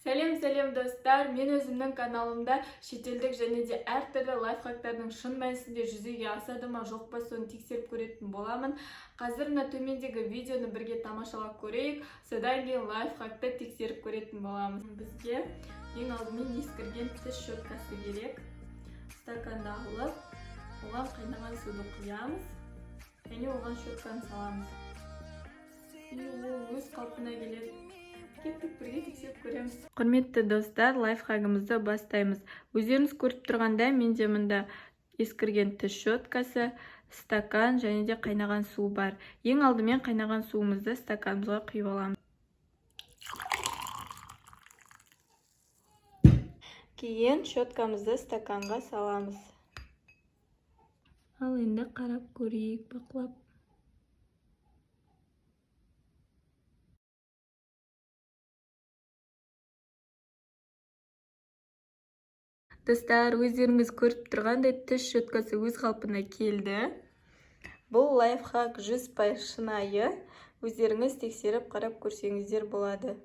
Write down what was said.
Сәлем достар, мен өзімнің каналымда шетелдік және де әртүрлі лайфхактардың шын мәнісінде жүзеге асады ма жоқ па соны тексеріп көретін боламын. Қазір мына төмендегі видеоны бірге тамашалап көрейік, содан кейін лайфхакты тексеріп көретін боламыз. Бізге ең алдымен ескірген тіс щеткасы керек. Стаканды алып, оған қайнаған суды құямыз және оған щетканы саламыз. Ол өз қалпына келеді. Кеттік, бірге тексеріп көреміз. Құрметті достар, лайфхагымызды бастаймыз. Өздеріңіз көріп тұрғанда менде мында ескірген тіс щеткасы, стакан және де қайнаған су бар. Ең алдымен қайнаған суымызды стаканымызға құйып аламыз. Кейін щеткамызды стаканға саламыз. Ал енді қарап көрейік, бақылап. Достар, өздеріңіз көріп тұрғандай тіс щеткасы өз қалпына келді. Бұл лайфхак 100% шынайы. Өздеріңіз тексеріп қарап көрсеңіздер болады.